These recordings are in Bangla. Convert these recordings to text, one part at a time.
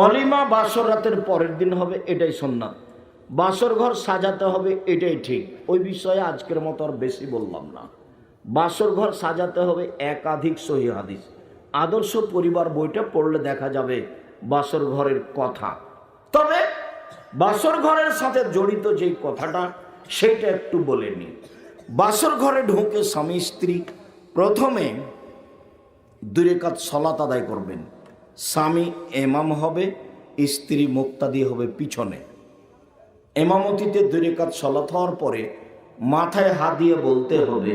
অলিমা বাসর রাতের পরের দিন হবে, এটাই সুন্নাত। বাসর ঘর সাজাতে হবে, এটাই ঠিক। ওই বিষয়ে আজকের মতো আর বেশি বললাম না। বাসর ঘর সাজাতে হবে, একাধিক সহিহ হাদিস। আদর্শ পরিবার বইটা পড়লে দেখা যাবে বাসর ঘরের কথা। তবে বাসর ঘরের সাথে জড়িত যে কথাটা সেটা একটু বলে নিই। বাসর ঘরে ঢুকে স্বামী স্ত্রী প্রথমে 2 রাকাত সালাত আদায় করবেন। স্বামী ইমাম হবে, স্ত্রী মুক্তাদি হবে পিছনে। ইমামতিতে 2 রাকাত সালাত হওয়ার পরে মাথায় হাত দিয়ে বলতে হবে,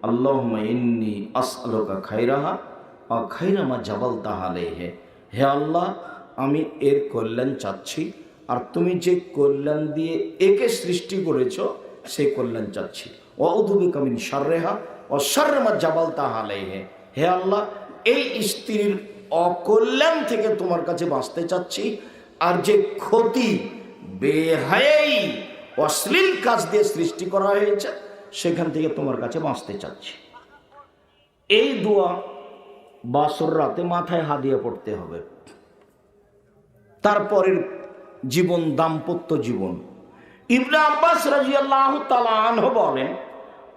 আল্লাহুম্মা ইন্নী আসআলুকা খায়রাহা ওয়া খায়রা মা জাবালতাহা আলাইহি। হে আল্লাহ, আমি এর কল্যাণ চাচ্ছি, আর তুমি যে কল্যাণ দিয়ে একে সৃষ্টি করেছ সেই কল্যাণ চাচ্ছি। ওয়া আউযু বিকা মিন শাররিহা ওয়া শাররি মা জাবালতাহা আলাইহি। হে আল্লাহ, এই স্ত্রীর অকল্যাণ থেকে তোমার কাছে বাঁচতে চাচ্ছি, আর যে ক্ষতি বেহায়াই অশ্লীল কাজ দিয়ে সৃষ্টি করা হয়েছে সেখান থেকে তোমার কাছে বাঁচতে চাচ্ছি। এই দোয়া বাসর রাতে মাথায় হাত দিয়ে পড়তে হবে। তারপরের জীবন দাম্পত্য জীবন। ইবনে আব্বাস রাদিয়াল্লাহু তাআলা আনহু বলেন,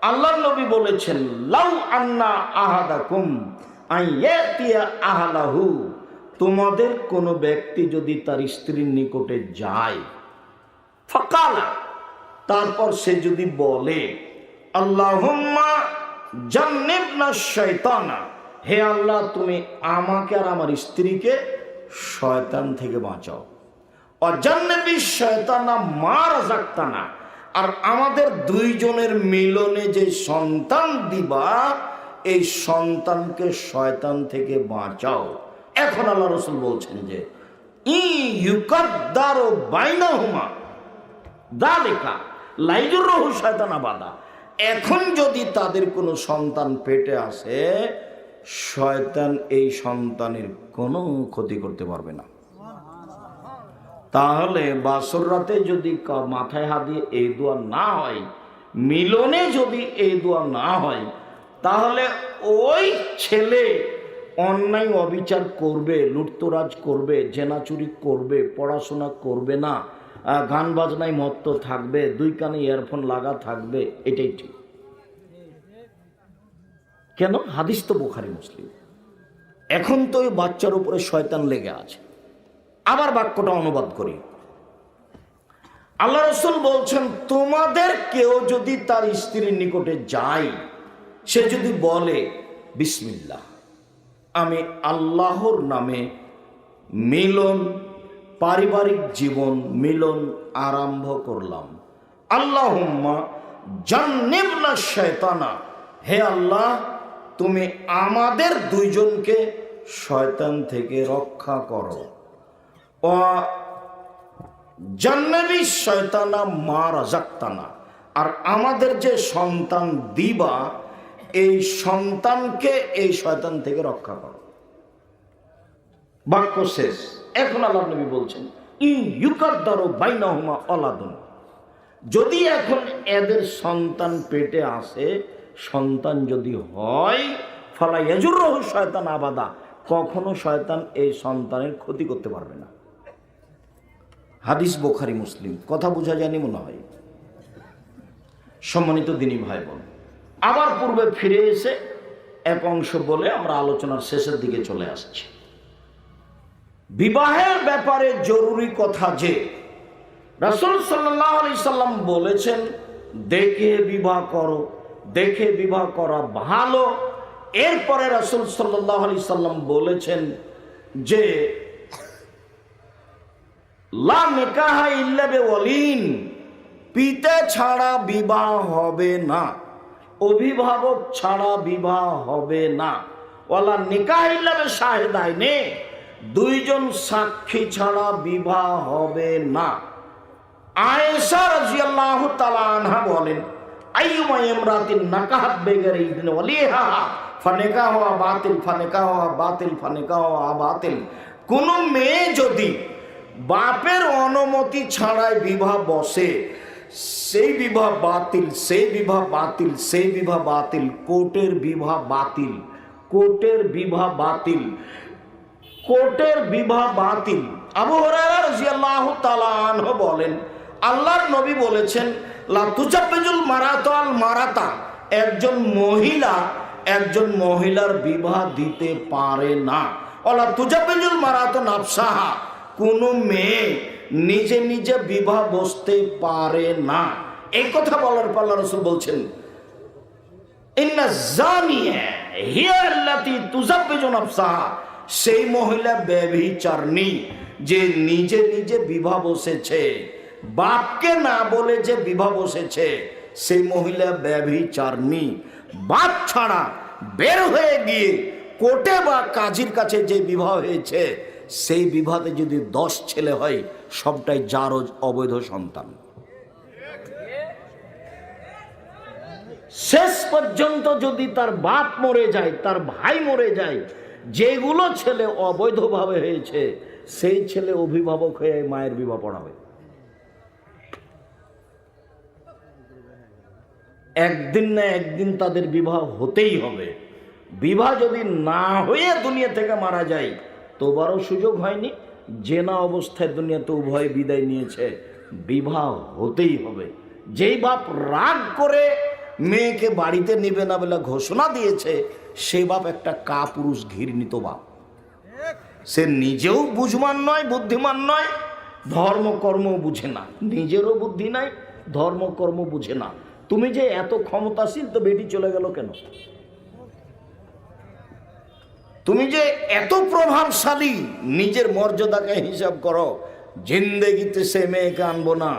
আল্লাহর নবী বলেছেন, লাউ আন্না আহাদাকুম আইয়াতিয়া আহলাহু, তোমাদের কোনো ব্যক্তি যদি তার স্ত্রীর নিকটে যায়, ফাকালা, তারপর সে যদি বলে, আল্লাহুম্মা জান্নিবনা শাইতানা, হে আল্লাহ, তুমি আমাকে আর আমার স্ত্রীকে শয়তান থেকে বাঁচাও। অজান্নিবি শয়তানা মা রাযাকতানা, আর আমাদের দুইজনের মিলনে যে সন্তান দিবা এই সন্তানকে শয়তান থেকে বাঁচাও। এখন আল্লাহ রাসূল বলছেন যে ইউকাদ্দারু বাইনাহুমা যালিকা লাইজুরহু শয়তান আবাদা, এখন যদি তাদের কোনো সন্তান পেটে আসে, শয়তান এই সন্তানের কোনো ক্ষতি করতে পারবে না। তাহলে বাসর রাতে যদি মাথায় হাত দিয়ে এই দোয়া না হয়, মিলনে যদি এই দোয়া না হয়, তাহলে ওই ছেলে অন্যায় অবিচার করবে, লুটতরাজ করবে, জেনাচুরি করবে, পড়াশোনা করবে না, গান বাজনায় মত্ত থাকবে, 2 কানে ইয়ারফোন লাগা থাকবে। এটাই ঠিক। কেন? হাদিস তো বুখারী মুসলিম। এখন তো ওই বাচ্চার উপরে শয়তান লেগে আছে। আবার বাক্যটা অনুবাদ করি। আল্লাহ রাসূল বলছেন, তোমাদের কেউ যদি তার স্ত্রীর নিকটে যায়, সে যদি বলে বিসমিল্লাহ, আমি আল্লাহর নামে মিলন, পারিবারিক জীবন মিলন আরম্ভ করলাম। আল্লাহুম্মা জান্নিবনা শাইতানা, হে আল্লাহ, তুমি আমাদের দুইজনকে শয়তান থেকে রক্ষা করো। ও জান্নাবি শয়তানা মা রাযাকতানা, আর আমাদের যে সন্তান দিবা এই সন্তানকে এই শয়তান থেকে রক্ষা করো। বাক্য শেষ। এখন আল্লাহ নবী বলছেন, ইউকাদ্দারু বাইনাহুমা ওয়ালাদুন, যদি এখন এদের সন্তান পেটে আসে, সন্তান যদি হয়, ফালা ইয়াজুরহু শয়তান আবাদা, কখনো শয়তান এই সন্তানের ক্ষতি করতে পারবে না। হাদিস বুখারী মুসলিম। কথা বোঝা যায়নি মনে হয়। সম্মানিত দিনী ভাই বোন, আবার পূর্বে ফিরে এসে এক অংশ বলে আমরা আলোচনার শেষের দিকে চলে আসছি। বিবাহের ব্যাপারে জরুরি কথা যে রাসূল সাল্লাল্লাহু আলাইহি সাল্লাম বলেছেন, দেখে বিবাহ করো, দেখে বিবাহ করা ভালো। এরপরে রাসূল সাল্লাল্লাহু আলাইহি সাল্লাম বলেছেন যে লা নিকাহা ইল্লা বিওয়ালিন, পিতা ছাড়া বিবাহ হবে না, অভিভাবক ছাড়া বিবাহ হবে না। ওয়ালা নিকাহ ইল্লা বিশাহিদাইনে, 2 জন সাক্ষী ছাড়া বিবাহ হবে না। আয়েশা রাদিয়াল্লাহু তাআলা আনহা বলেন, আইয়ুমা ইমরাতিন নাকাহাত বিগাইরি ইযনি ওয়ালিহা ফানিকাহুহা বাতিল ফানিকাহুহা বাতিল ফানিকাহুহা বাতিল, কোন মেয়ে যদি বাপের অনুমতি ছাড়াই বিবাহ বসে, সেই বিবাহ বাতিল, সেই বিবাহ বাতিল, সেই বিবাহ বাতিল, কোর্টের বিবাহ বাতিল, কোর্টের বিবাহ বাতিল। কোর্টের বিবাহ বাতিল। আবু হুরায়রা রাদিয়াল্লাহু তাআলা আনহু বলেন, আল্লাহর নবী বলেছেন, লা তুজাব্বিজুল মারাতু আল মারাতা, একজন মহিলার বিবাহ দিতে পারে না। ওলা তুজাব্বিজুল মারাতু নাফসাহা, কোন মেয়ে নিজে নিজে বিবাহ বসতে পারে না। এই কথা বলার পর আল্লাহ রাসূল বলছেন, ইন্না জানিয়া হিয়া আল্লাতী তুজাব্বিজু নাফসাহা, সেই মহিলা ব্যভিচারিণী যে নিজে নিজে বিবাহ বসেছে, বাপকে না বলে যে বিবাহ বসেছে, সেই মহিলা ব্যভিচারিণী। বাপ ছাড়া বের হয়ে গিয়ে কোর্টে বা কাজীর কাছে যে বিবাহ হয়েছে, সেই বিবাহে যদি 10 ছেলে হয়, সবটাই যার অবৈধ সন্তান। শেষ পর্যন্ত যদি তার বাপ মরে যায়, তার ভাই মরে যায়, যেগুলো ছেলে অবৈধভাবে হয়েছে, সেই ছেলে অভিভাবক হয়ে মায়ের বিবাহ পড়াবে। একদিন না একদিন তাদের বিবাহ হতেই হবে। বিবাহ যদি না হয়ে দুনিয়া থেকে মারা যায়, তোবারও সুযোগ হয়নি, জেনা অবস্থায় দুনিয়াতে উভয় বিদায় নিয়েছে, বিবাহ হতেই হবে। যেই বাপ রাগ করে মেয়েকে বাড়িতে নিবে না বলে ঘোষণা দিয়েছে, সে বাপ একটা কাপুরুষ ঘৃণিত বাপ। সে নিজেও বুঝমান নয়, বুদ্ধিমান নয়, ধর্মকর্ম বুঝে না, নিজেরও বুদ্ধি নাই, ধর্মকর্ম বুঝে না। তুমি যে এত ক্ষমতাশীল, তো বেটি চলে গেল কেন? তুমি যে এত প্রভাবশালী, নিজের মর্যাদাকে হিসাব করো। জিন্দেগিতে সে মেয়েকে আনবো না,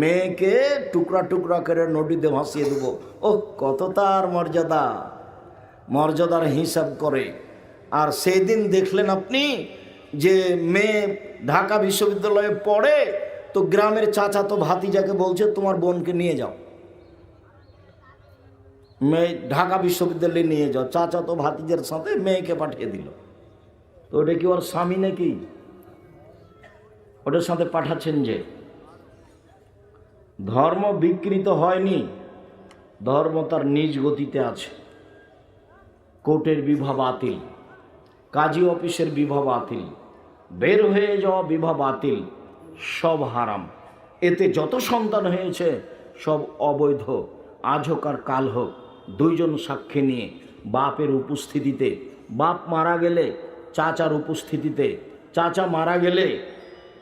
মেয়েকে টুকরা টুকরা করে নদীতে ভাসিয়ে দেবো। ও কত তার মর্যাদার হিসাব করে। আর সেদিন দেখলেন আপনি যে মেয়ে ঢাকা বিশ্ববিদ্যালয়ে পড়ে, তো গ্রামের চাচা তো ভাতিজাকে বলছে, তোমার বোনকে নিয়ে যাও, মেয়ে ঢাকা বিশ্ববিদ্যালয়ে নিয়ে যাও। চাচা তো ভাতিজার সাথে মেয়েকে পাঠিয়ে দিল। তো ওটা কি ওর স্বামী নাকি? ওটার সাথে পাঠাচ্ছেন যে। ধর্ম বিকৃত হয়নি, ধর্ম তার নিজ গতিতে আছে। কোর্টের বিবাহ বাতিল, কাজী অফিসের বিবাহ বাতিল, বের হয়ে যাওয়া বিবাহ বাতিল, সব হারাম। এতে যত সন্তান হয়েছে সব অবৈধ। আজ হোক আর কাল হোক, 2 জন সাক্ষী নিয়ে, বাপের উপস্থিতিতে, বাপ মারা গেলে চাচার উপস্থিতিতে, চাচা মারা গেলে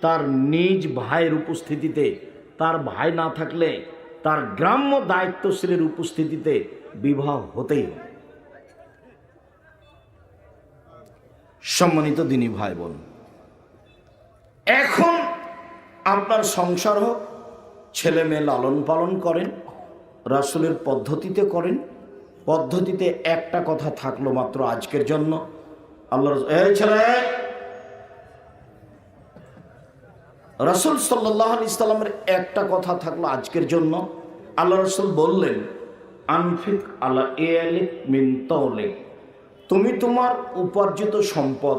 তার নিজ ভাইয়ের উপস্থিতিতে, তার ভাই না থাকলে তার গ্রাম্য দায়িত্বশীলের উপস্থিতিতে বিবাহ হতেই হবে। সম্মানিত দিনী ভাই বোন, এখন আপনার সংসার হোক, ছেলে মেয়ে লালন পালন করেন, রাসূলের পদ্ধতিতে করেন। পদ্ধতিতে একটা কথা থাকলো মাত্র আজকের জন্য। আল্লাহ ছেলে, রাসূল সাল্লাল্লাহু আলাইহি সাল্লামের একটা কথা থাকলো আজকের জন্য। আল্লাহ রাসূল বললেন, আনফিক আলা ইয়ালিক মিন তাওলিক, তুমি তোমার উপার্জিত সম্পদ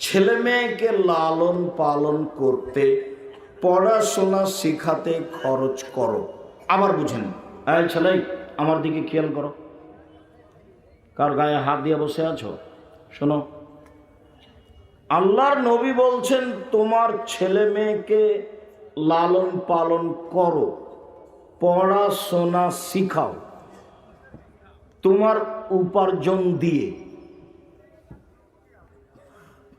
ছেলে মেয়েকে লালন পালন করতে, পড়াশোনা শিখাতে খরচ করো। আবার বুঝেন, এই ছেলে আমার দিকে খেয়াল করো, কার গায়ে হাত দিয়ে বসে আছো? শোনো, আল্লাহর নবী বলছেন তোমার ছেলে মেয়েকে লালন পালন করো, পড়াশোনা শিখাও তোমার উপার্জন দিয়ে।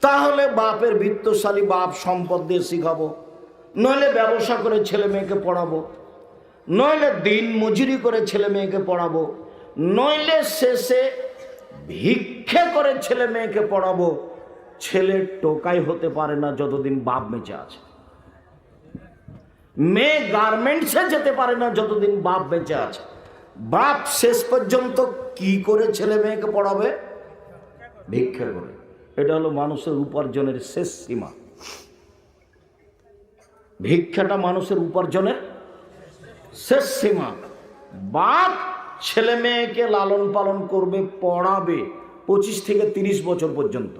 তাহলে বাপের বিত্তশালী বাপ, সম্পদ দিয়ে শিখাবো, নইলে ব্যবসা করে ছেলে মেয়েকে পড়াবো, নইলে দিন মজুরি করে ছেলে মেয়েকে পড়াবো, নইলে শেষে ভিক্ষে করে ছেলে মেয়েকে পড়াবো। ছেলে টোকাই হতে পারে না যতদিন বাপ বেঁচে আছে, মেয়ে গার্মেন্টসে যেতে পারে না যতদিন বাপ বেঁচে আছে। বাপ শেষ পর্যন্ত কি করে ছেলে মেয়েকে পড়াবে? ভিক্ষা করে। এটা হলো মানুষের উপার্জনের শেষ সীমা। ভিক্ষাটা মানুষের উপার্জনের শেষ সীমা। বাপ ছেলে মেয়েকে লালন পালন করবে, পড়াবে 25 থেকে 30 বছর পর্যন্ত।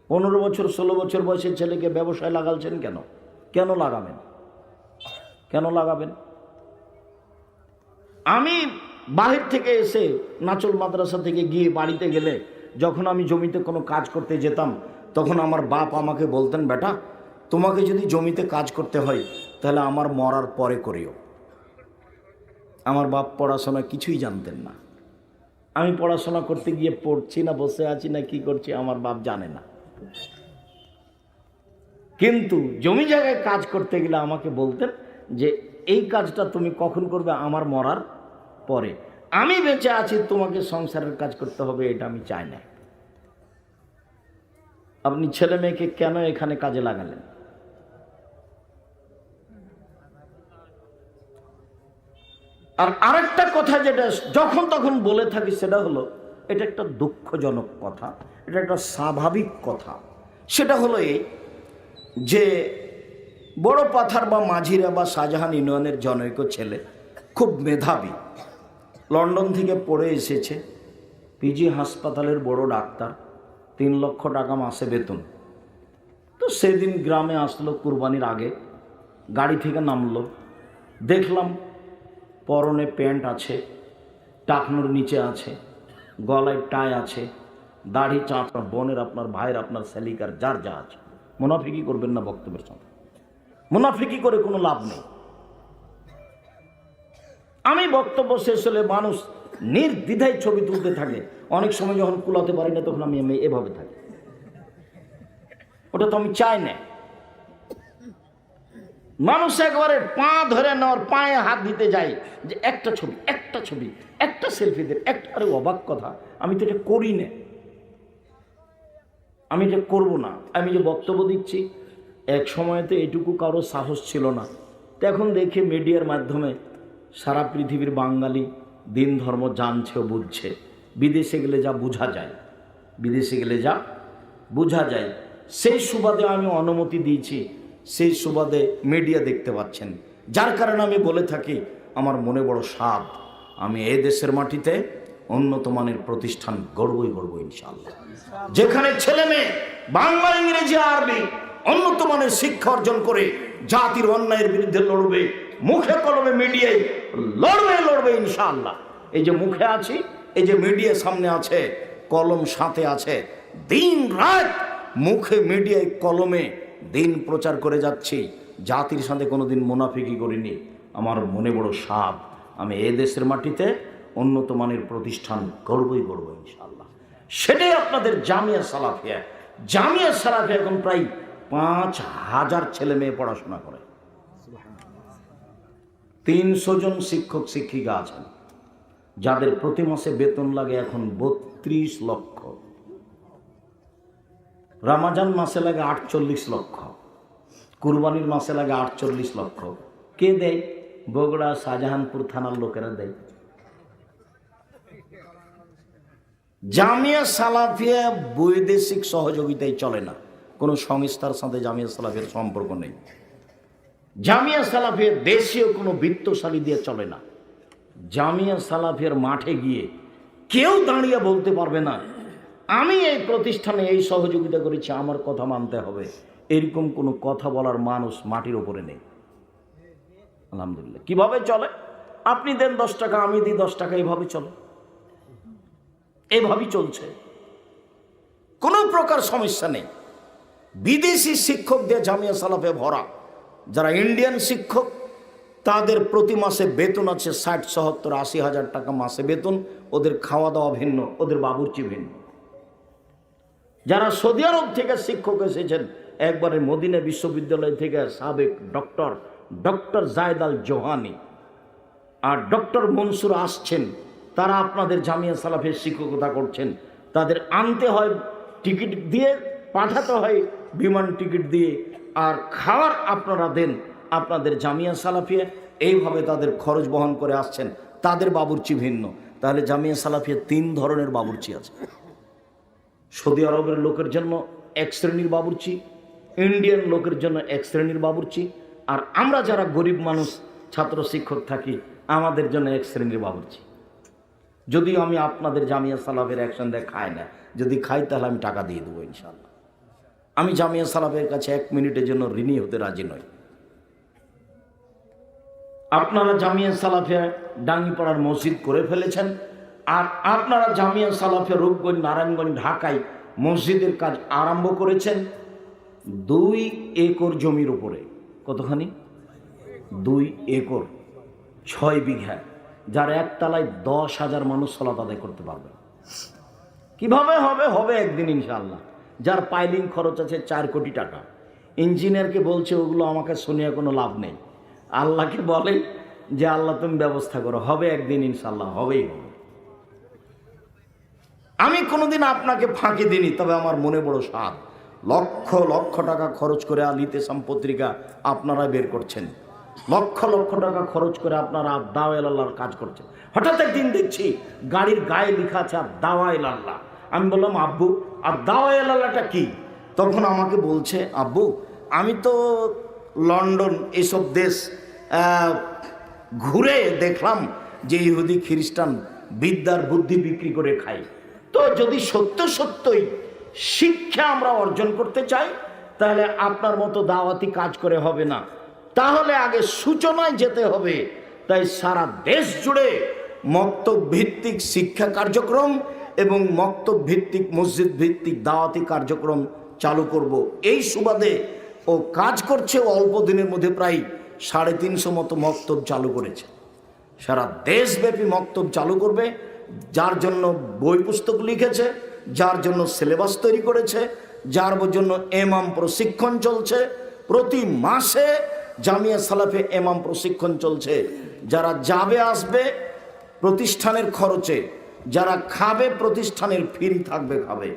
15 বছর 16 বছর বয়সের ছেলেকে ব্যবসায় লাগালছেন কেন? কেন লাগাবেন? কেন লাগাবেন? আমি বাহির থেকে এসে নাচল মাদ্রাসা থেকে গিয়ে বাড়িতে গেলে, যখন আমি জমিতে কোনো কাজ করতে যেতাম, তখন আমার বাপ আমাকে বলতেন, বেটা তোমাকে যদি জমিতে কাজ করতে হয় তাহলে আমার মরার পরে করিও। আমার বাপ পড়াশোনা কিছুই জানতেন না। আমি পড়াশোনা করতে গিয়ে পড়ছি না বসে আছি না কি করছি আমার বাপ জানে না, কিন্তু জমি জায়গায় কাজ করতে গেলে আমাকে বলতেন যে এই কাজটা তুমি কখন করবে? আমার মরার পরে। আমি বেঁচে আছি, তোমাকে সংসারের কাজ করতে হবে এটা আমি চাই না। আপনি ছেলে মেয়েকে কেন এখানে কাজে লাগালেন? আর আরেকটা কথা যেটা যখন তখন বলে থাকি সেটা হলো, এটা একটা দুঃখজনক কথা, এটা একটা স্বাভাবিক কথা। সেটা হলো এই যে বড় পাথার বা মাঝিরা বা শাহজাহান ইউনিয়নের জনৈক ছেলে, খুব মেধাবী, লন্ডন থেকে পড়ে এসেছে, পিজি হাসপাতালের বড় ডাক্তার, 3 লক্ষ টাকা মাসে বেতন। তো সেদিন গ্রামে আসলো কুরবানির আগে, গাড়ি থেকে নামলো, দেখলাম পরনে প্যান্ট আছে, টাকনুর নিচে আছে, গলায় টাই আছে, দাড়ি চাঁচা, বোনের আপনার ভাইয়ের আপনার সেলিকার যার যা আছে। মুনাফিকি করবেন না বক্তব্যের সঙ্গে, মুনাফিকি করে কোনো লাভ নেই। আমি বক্তব্য শেষ হলে মানুষ নির্দ্বিধায় ছবি তুলতে থাকে, অনেক সময় যখন কুলাতে পারি না তখন আমি এভাবে থাকি। ওটা তো আমি চাই না। মানুষ একবারে পা ধরে নেওয়ার, পায়ে হাত দিতে যায় যে একটা ছবি, একটা ছবি, একটা সেলফি দেন, একটা। আরে অবাক কথা, আমি তো এটা করি না, আমি এটা করব না। আমি যে বক্তব্য দিচ্ছি, এক সময়তে এটুকু কারো সাহস ছিল না। তো এখন দেখে মিডিয়ার মাধ্যমে সারা পৃথিবীর বাঙালি দিন ধর্ম জানছে ও বুঝছে। বিদেশে গেলে যা বোঝা যায়, বিদেশে গেলে যা বোঝা যায়, সেই সুবাদে আমি অনুমতি দিয়েছি, সেই সুবাদে মিডিয়া দেখতে পাচ্ছেন। যার কারণে আমি বলে থাকি, আমার মনে বড় স্বাদ, আমি এই দেশের মাটিতে উন্নত মানের প্রতিষ্ঠান গড়বই গড়ব ইনশাআল্লাহ, যেখানে ছেলে মেয়ে বাংলা, ইংরেজি, আরবি উন্নত মানের শিক্ষা অর্জন করে জাতির অন্যায়ের বিরুদ্ধে লড়বে, মুখে কলমে মিডিয়ায় লড়বে ইনশাআল্লাহ। এই যে মুখে আছি, এই যে মিডিয়া সামনে আছে, কলম সাথে আছে, দিন রাত মুখে মিডিয়ায় কলমে দিন প্রচার করে যাচ্ছি, জাতির সাথে কোনোদিন মুনাফিকি করিনি। আমার মনে বড় স্বাদ, আমি এ দেশের মাটিতে উন্নত মানের প্রতিষ্ঠান গড়বই গড়ব ইনশাআল্লাহ। সেটাই আপনাদের জামিয়া সালাফিয়া। জামিয়া সালাফিয়া এখন প্রায় 5000 ছেলে মেয়ে পড়াশোনা করে, 300 জন শিক্ষক শিক্ষিকা আছেন, যাদের প্রতি মাসে বেতন লাগে এখন 32 লক্ষ। রমজান মাসে লাগে 48 লক্ষ, কুরবানির মাসে লাগে 48 লক্ষ। কে দেয়? বগুড়া শাহজাহানপুর থানার লোকেরা দেয়। জামিয়া সালাফিয়া বৈদেশিক সহযোগিতায় চলে না, কোনো সংস্থার সাথে জামিয়া সালাফিয়ার সম্পর্ক নেই। জামিয়া সালাফিয়া দেশীয় কোনো বিত্তশালী দিয়ে চলে না। জামিয়া সালাফিয়ার মাঠে গিয়ে কেউ দাঁড়িয়ে বলতে পারবে না আমি এই প্রতিষ্ঠানে এই সহযোগিতা করেছি, আমার কথা মানতে হবে, এরকম কোনো কথা বলার মানুষ মাটির ওপরে নেই। আলহামদুলিল্লাহ। কিভাবে চলে? আপনি দেন 10 টাকা, আমি দিই 10 টাকা, এইভাবে চলে, এভাবেই চলছে, কোনো প্রকার সমস্যা নেই। বিদেশি শিক্ষক দিয়ে জামিয়া সালাফে ভরা। যারা ইন্ডিয়ান শিক্ষক, তাদের প্রতি মাসে বেতন আছে 60, 70, 80 হাজার টাকা মাসে বেতন, ওদের খাওয়া দাওয়া ভিন্ন, ওদের বাবুর্চি ভিন্ন। যারা সৌদি আরব থেকে শিক্ষক এসেছেন, একবারে মদিনা বিশ্ববিদ্যালয় থেকে সাবেক ডক্টর জায়েদ আল জোহানি আর ডক্টর মনসুর আসছেন, তারা আপনাদের জামিয়া সালাফের শিক্ষকতা করছেন। তাদের আনতে হয় টিকিট দিয়ে, পাঠাতে হয় বিমান টিকিট দিয়ে, আর খাওয়ার আপনারা দেন আপনাদের জামিয়া সালাফিয়া। এইভাবে তাদের খরচ বহন করে আসছেন, তাদের বাবুর্চি ভিন্ন। তাহলে জামিয়া সালাফিয়া 3 ধরনের বাবুর্চি আছে। সৌদি আরবের লোকের জন্য এক শ্রেণীর বাবুর্চি, ইন্ডিয়ান লোকের জন্য এক শ্রেণীর বাবুর্চি, আর আমরা যারা গরিব মানুষ ছাত্র শিক্ষক থাকি, আমাদের জন্য এক শ্রেণীর বাবুর্চি। যদিও আমি আপনাদের জামিয়া সালাফের অ্যাকশন দিয়ে খাই না, যদি খাই তাহলে আমি টাকা দিয়ে দেবো ইনশাআল্লাহ। আমি জামিয়া সালাফের কাছে 1 মিনিটের জন্য ঋণী হতে রাজি নই। আপনারা জামিয়া সালাফিয়া ডাঙ্গিপাড়ার মসজিদ করে ফেলেছেন, আর আপনারা জামিয়া সালাফিয়া রূপগঞ্জ, নারায়ণগঞ্জ, ঢাকায় মসজিদের কাজ আরম্ভ করেছেন 2 একর জমির উপরে। কতখানি? 2 একর, 6 বিঘা, যার একতলায় 10,000 মানুষ সালাত আদায় করতে পারবে। কিভাবে হবে? হবে একদিন ইনশাআল্লাহ। যার পাইলিং খরচ আছে 4 কোটি টাকা। ইঞ্জিনিয়ারকে বলছে ওগুলো আমাকে শুনিয়ে কোনো লাভ নেই, আল্লাহকে বলে যে আল্লাহ তুমি ব্যবস্থা করো, হবে একদিন ইনশাআল্লাহ, হবেই হবে। আমি কোনোদিন আপনাকে ফাঁকি দিইনি, তবে আমার মনে বড় স্বাদ। লক্ষ লক্ষ টাকা খরচ করে আল ইতিসাম পত্রিকা আপনারা বের করছেন, লক্ষ লক্ষ টাকা খরচ করে আপনারা দাওয়ায়ে আল্লাহর কাজ করছেন। হঠাৎ একদিন দেখছি গাড়ির গায়ে লেখা আছে দাওয়ায়ে আল্লাহ। আমি বললাম আব্বু আর দাওয়ায়ে আল্লাহটা কি? তখন আমাকে বলছে আব্বু আমি তো লন্ডন এসব দেশ ঘুরে দেখলাম যে ইহুদি খ্রিস্টান বিদ্যার বুদ্ধি বিক্রি করে খায়। তো যদি সত্য সত্যই শিক্ষা আমরা অর্জন করতে চাই তাহলে আপনার মতো দাওয়াতি কাজ করে হবে না, তাহলে আগে সূচনায় যেতে হবে। তাই সারা দেশ জুড়ে মক্তব ভিত্তিক শিক্ষা কার্যক্রম এবং মক্তব ভিত্তিক মসজিদ ভিত্তিক দাওয়াতি কার্যক্রম চালু করব। এই সুবাদে ও কাজ করছে, অল্প দিনের মধ্যে প্রায় 350 মতো মক্তব চালু করেছে। সারা দেশব্যাপী মক্তব চালু করবে, যার জন্য বই পুস্তক লিখেছে, যার জন্য সিলেবাস তৈরি করেছে, যার জন্য ইমাম প্রশিক্ষণ চলছে। প্রতি মাসে জামিয়া সালাফে ইমাম প্রশিক্ষণ চলছে। যারা যাবে আসবে প্রতিষ্ঠানের খরচে, যারা খাবে প্রতিষ্ঠানের ফ্রি থাকবে খাবে।